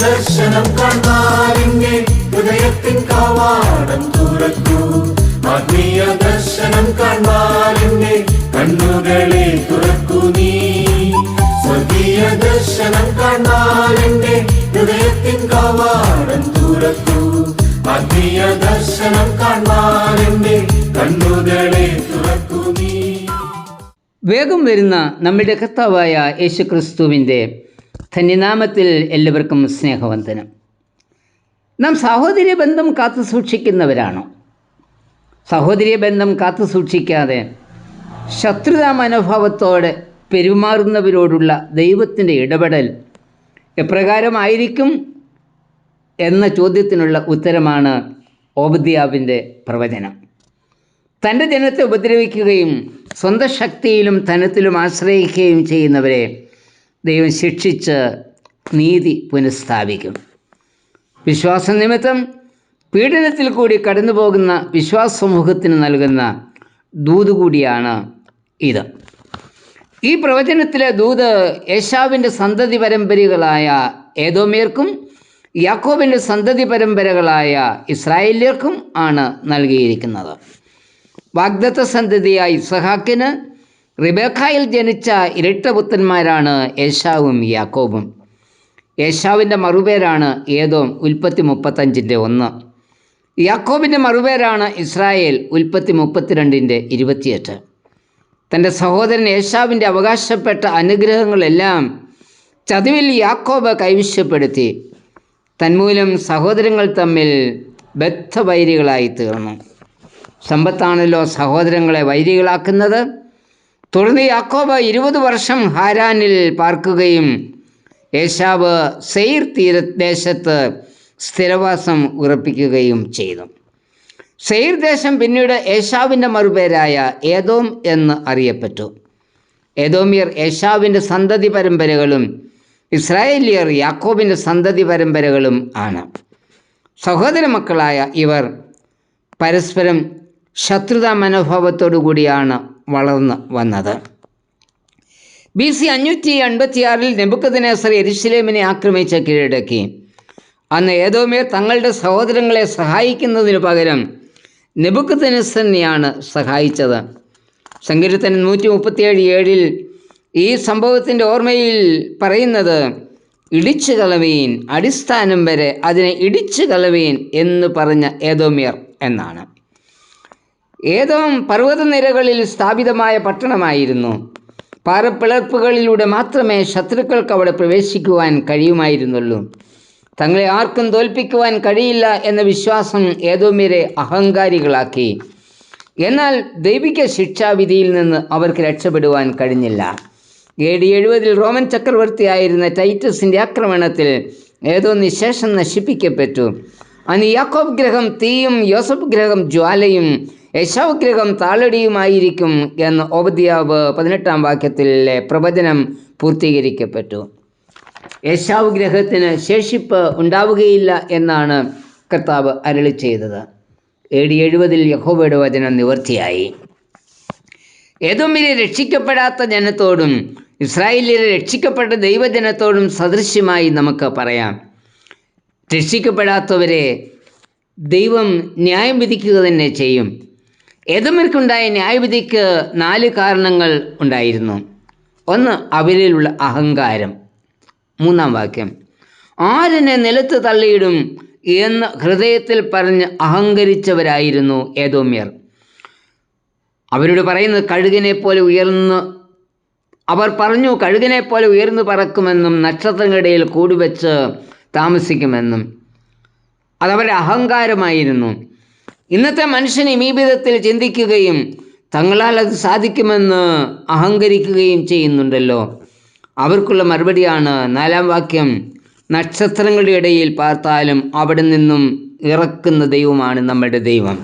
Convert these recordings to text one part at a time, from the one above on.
ദർശനം കാണാനിന്റെ ഹൃദയത്തിൻ കവാടം തുറക്കൂ. ആത്മീയ ദർശനം കാണാനിന്റെ കണ്ണുകളെ തുറക്കൂ നീ. സ്വർഗീയ ദർശനം കാണാനിന്റെ ഹൃദയത്തിൻ കവാടം തുറക്കൂ. ആത്മീയ ദർശനം കാണാനിന്റെ കണ്ണുകളെ തുറക്കൂ നീ. വേഗം വരുന്ന നമ്മുടെ കർത്താവായ യേശുക്രിസ്തുവിൻ്റെ ധന്യനാമത്തിൽ എല്ലാവർക്കും സ്നേഹവന്ദനം. നാം സഹോദര്യ ബന്ധം കാത്തു സൂക്ഷിക്കുന്നവരാണോ? സഹോദര്യ ബന്ധം കാത്തു സൂക്ഷിക്കാതെ ശത്രുതാ മനോഭാവത്തോടെ പെരുമാറുന്നവരോടുള്ള ദൈവത്തിൻ്റെ ഇടപെടൽ എപ്രകാരമായിരിക്കും എന്ന ചോദ്യത്തിനുള്ള ഉത്തരമാണ് ഓബദ്യാവിൻ്റെ പ്രവചനം. തൻ്റെ ജനത്തെ ഉപദ്രവിക്കുകയും സ്വന്തം ശക്തിയിലും ധനത്തിലും ആശ്രയിക്കുകയും ചെയ്യുന്നവരെ ദൈവം ശിക്ഷിച്ച് നീതി പുനഃസ്ഥാപിക്കും. വിശ്വാസനിമിത്തം പീഡനത്തിൽ കൂടി കടന്നു പോകുന്ന വിശ്വാസ സമൂഹത്തിന് നൽകുന്ന ദൂത് കൂടിയാണ് ഇത്. ഈ പ്രവചനത്തിലെ ദൂത് ഏശാവിൻ്റെ സന്തതി പരമ്പരകളായ ഏദോമ്യർക്കും യാക്കോബിൻ്റെ സന്തതി പരമ്പരകളായ ഇസ്രായേല്യർക്കും ആണ് നൽകിയിരിക്കുന്നത്. വാഗ്ദത്ത സന്തതിയായ ഇസ്ഹാക്കിന് റിബേക്കായിൽ ജനിച്ച ഇരട്ടപുത്രന്മാരാണ് ഏശാവും യാക്കോബും. ഏശാവിൻ്റെ മറുപേരാണ് ഏദോം, ഉൽപ്പത്തി 35:1. യാക്കോബിൻ്റെ മറുപേരാണ് ഇസ്രായേൽ, ഉൽപ്പത്തി 32:28. തൻ്റെ സഹോദരൻ ഏശാവിൻ്റെ അവകാശപ്പെട്ട അനുഗ്രഹങ്ങളെല്ലാം ചതിവിൽ യാക്കോബ് കൈവശപ്പെടുത്തി. തന്മൂലം സഹോദരങ്ങൾ തമ്മിൽ ബദ്ധവൈരികളായി തീർന്നു. സമ്പത്താണല്ലോ സഹോദരങ്ങളെ വൈരികളാക്കുന്നത്. തുടർന്ന് യാക്കോബ് 20 വർഷം ഹാരാനിൽ പാർക്കുകയും ഏശാവ് സെയിർ തീരദേശത്ത് സ്ഥിരവാസം ഉറപ്പിക്കുകയും ചെയ്തു. സെയിർ ദേശം പിന്നീട് ഏശാവിൻ്റെ മറുപേരായ ഏദോം എന്ന് അറിയപ്പെട്ടു. ഏദോമ്യർ ഏശാവിൻ്റെ സന്തതി പരമ്പരകളും ഇസ്രായേലിയർ യാക്കോബിൻ്റെ സന്തതി പരമ്പരകളും ആണ്. സഹോദര മക്കളായ ഇവർ പരസ്പരം ശത്രുതാ മനോഭാവത്തോടു കൂടിയാണ് വളർന്നു വന്നത്. BC 586 നെബൂഖദ്നേസർ യെരുശലേമിനെ ആക്രമിച്ച് കീഴടക്കി. അന്ന് ഏദോമ്യർ തങ്ങളുടെ സഹോദരങ്ങളെ സഹായിക്കുന്നതിനു പകരം നെബൂഖദ്നേസറിനെയാണ് സഹായിച്ചത്. സങ്കീർത്തനം 137:7 ഈ സംഭവത്തിൻ്റെ ഓർമ്മയിൽ പറയുന്നത്, ഇടിച്ചു കളവീൻ, അടിസ്ഥാനം വരെ അതിനെ ഇടിച്ചു കളവീൻ എന്ന് പറഞ്ഞ ഏദോമ്യർ എന്നാണ്. ഏദോം പർവ്വതനിരകളിൽ സ്ഥാപിതമായ പട്ടണമായിരുന്നു. പാറപ്പിളർപ്പുകളിലൂടെ മാത്രമേ ശത്രുക്കൾക്ക് അവിടെ പ്രവേശിക്കുവാൻ കഴിയുമായിരുന്നുള്ളൂ. തങ്ങളെ ആർക്കും തോൽപ്പിക്കുവാൻ കഴിയില്ല എന്ന വിശ്വാസം ഏദോമ്യരെ അഹങ്കാരികളാക്കി. എന്നാൽ ദൈവിക ശിക്ഷാവിധിയിൽ നിന്ന് അവർക്ക് രക്ഷപ്പെടുവാൻ കഴിഞ്ഞില്ല. AD 70 റോമൻ ചക്രവർത്തിയായിരുന്ന ടൈറ്റസിൻ്റെ ആക്രമണത്തിൽ ഏദോം നിശേഷം നശിപ്പിക്കപ്പെട്ടു. അന്ന് യാക്കോബ് ഗ്രഹം തീയും യോസഫ് ഗ്രഹം ജ്വാലയും ഏശാവ് ഗ്രഹം താളടിയുമായിരിക്കും എന്ന് ഓബദ്യാവ് 18-ാം വാക്യത്തിലെ പ്രവചനം പൂർത്തീകരിക്കപ്പെട്ടു. ഏശാവ് ഗ്രഹത്തിന് ശേഷിപ്പ് ഉണ്ടാവുകയില്ല എന്നാണ് കർത്താവ് അരുളി ചെയ്തത്. AD 70 യഹോവയുടെ വചനം നിവൃത്തിയായി. ഏദോമ്യരെ രക്ഷിക്കപ്പെടാത്ത ജനത്തോടും ഇസ്രായേല്യരെ രക്ഷിക്കപ്പെട്ട ദൈവജനത്തോടും സദൃശ്യമായി നമുക്ക് പറയാം. രക്ഷിക്കപ്പെടാത്തവരെ ദൈവം ന്യായം വിധിക്കുക തന്നെ ചെയ്യും. ഏദോമ്യർക്കുണ്ടായ ന്യായവിധിക്ക് 4 കാരണങ്ങൾ ഉണ്ടായിരുന്നു. ഒന്ന്, അവരിലുള്ള അഹങ്കാരം. 3-ാം വാക്യം, ആരെന്നെ നിലത്ത് തള്ളിയിടും എന്ന് ഹൃദയത്തിൽ പറഞ്ഞ് അഹങ്കരിച്ചവരായിരുന്നു ഏദോമ്യർ. അവരോട് പറയുന്നത് കഴുകനെ പോലെ ഉയർന്ന് അവർ പറഞ്ഞു, കഴുകനെ പോലെ ഉയർന്നു പറക്കുമെന്നും നക്ഷത്രങ്ങളിടയിൽ കൂടുവെച്ച് താമസിക്കുമെന്നും. അതവരുടെ അഹങ്കാരമായിരുന്നു. ഇന്നത്തെ മനുഷ്യൻ ഈ വിധത്തിൽ ചിന്തിക്കുകയും തങ്ങളാൽ അത് സാധിക്കുമെന്ന് അഹങ്കരിക്കുകയും ചെയ്യുന്നുണ്ടല്ലോ. അവർക്കുള്ള മറുപടിയാണ് 4-ാം വാക്യം, നക്ഷത്രങ്ങളുടെ ഇടയിൽ പാർത്താലും അവിടെ നിന്നും ഇറക്കുന്ന ദൈവമാണ് നമ്മുടെ ദൈവം.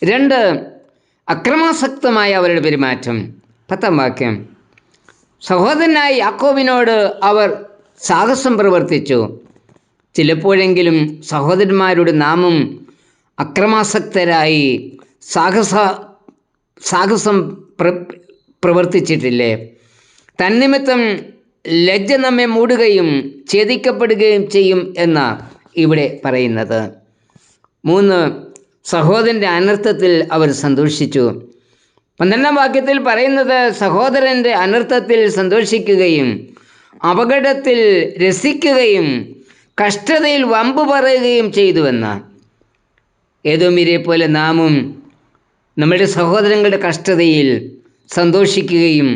2, അക്രമാസക്തമായ അവരുടെ പെരുമാറ്റം. 10-ാം വാക്യം, സഹോദരനായ യാക്കോബിനോട് അവർ സാഹസം പ്രവർത്തിച്ചു. ചിലപ്പോഴെങ്കിലും സഹോദരന്മാരുടെ നാമം അക്രമാസക്തരായി സാഹസം പ്രവർത്തിച്ചിട്ടില്ലേ? തന്നിമിത്തം ലജ്ജ നമ്മെ മൂടുകയും ഛേദിക്കപ്പെടുകയും ചെയ്യും എന്ന ഇവിടെ പറയുന്നത്. 3, സഹോദരൻ്റെ അനർത്ഥത്തിൽ അവർ സന്തോഷിച്ചു. 12-ാം വാക്യത്തിൽ പറയുന്നത് സഹോദരൻ്റെ അനർത്ഥത്തിൽ സന്തോഷിക്കുകയും അപകടത്തിൽ രസിക്കുകയും കഷ്ടതയിൽ വമ്പ് പറയുകയും ചെയ്തുവെന്ന. ഏദോമ്യരെ പോലെ നാമും നമ്മുടെ സഹോദരങ്ങളുടെ കഷ്ടതയിൽ സന്തോഷിക്കുകയും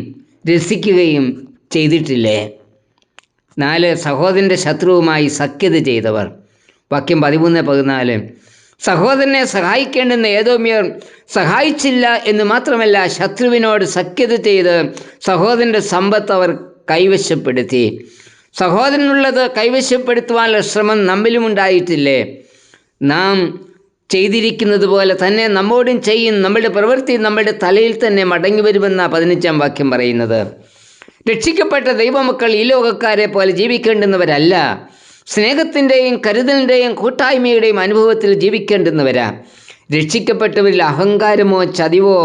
രസിക്കുകയും ചെയ്തിട്ടില്ലേ? 4, സഹോദരൻ്റെ ശത്രുവുമായി സഖ്യത ചെയ്തവർ. വാക്യം 13-14. സഹോദരനെ സഹായിക്കേണ്ടുന്ന ഏദോമ്യർ സഹായിച്ചില്ല എന്ന് മാത്രമല്ല, ശത്രുവിനോട് സഖ്യത ചെയ്ത് സഹോദരൻ്റെ സമ്പത്ത് അവർ കൈവശപ്പെടുത്തി. സഹോദരനുള്ളത് കൈവശപ്പെടുത്തുവാനുള്ള ശ്രമം നമ്മിലുമുണ്ടായിട്ടില്ലേ? നാം ചെയ്തിരിക്കുന്നത് പോലെ തന്നെ നമ്മോടും ചെയ്യും. നമ്മുടെ പ്രവൃത്തി നമ്മുടെ തലയിൽ തന്നെ മടങ്ങി വരുമെന്ന 15-ാം വാക്യം പറയുന്നത്. രക്ഷിക്കപ്പെട്ട ദൈവമക്കൾ ഈ ലോകക്കാരെ പോലെ ജീവിക്കേണ്ടുന്നവരല്ല, സ്നേഹത്തിൻ്റെയും കരുതലിൻ്റെയും കൂട്ടായ്മയുടെയും അനുഭവത്തിൽ ജീവിക്കേണ്ടുന്നവരാ. രക്ഷിക്കപ്പെട്ടവരിൽ അഹങ്കാരമോ ചതിവോ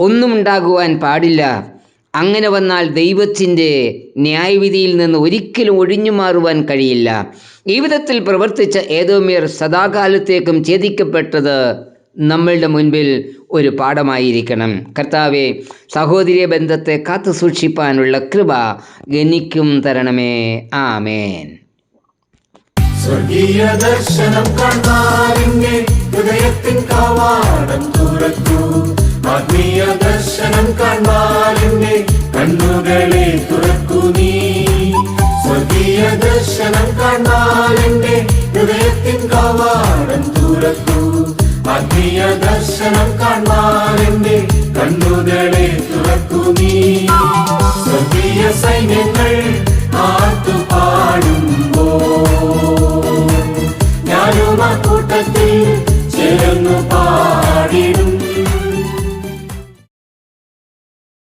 ഒന്നും ഉണ്ടാകുവാൻ പാടില്ല. അങ്ങനെ വന്നാൽ ദൈവത്തിൻ്റെ ന്യായവിധിയിൽ നിന്ന് ഒരിക്കലും ഒഴിഞ്ഞു മാറുവാൻ കഴിയില്ല. ഈ വിധത്തിൽ പ്രവർത്തിച്ച ഏദോമ്യർ സദാകാലത്തേക്കും ഛേദിക്കപ്പെട്ടത് നമ്മളുടെ മുൻപിൽ ഒരു പാഠമായിരിക്കണം. കർത്താവേ, സഹോദരീയ ബന്ധത്തെ കാത്തു സൂക്ഷിപ്പാനുള്ള കൃപ എനിക്കും തരണമേ. ആമേൻ. സ്വർഗീയ ദർശനം കാണാറിന്റെ ഹൃദയത്തിൻ കവാടം തുറക്കൂ. ആത്മീയ ദർശനം കാണാറിന്റെ കണ്ണുകളെ തുറക്കൂ നീ. സ്വർഗീയ ദർശനം കാണാറിന്റെ ഹൃദയത്തിൻ കവാടം തുറക്കൂ. ആത്മീയ ദർശനം കാണാറിന്റെ കണ്ണുകളെ തുറക്കൂ നീ. സ്വർഗീയ സൈന്യങ്ങൾ ആർത്തുപാടുമ്പോ ഞാനും ആ കൂട്ടത്തിൽ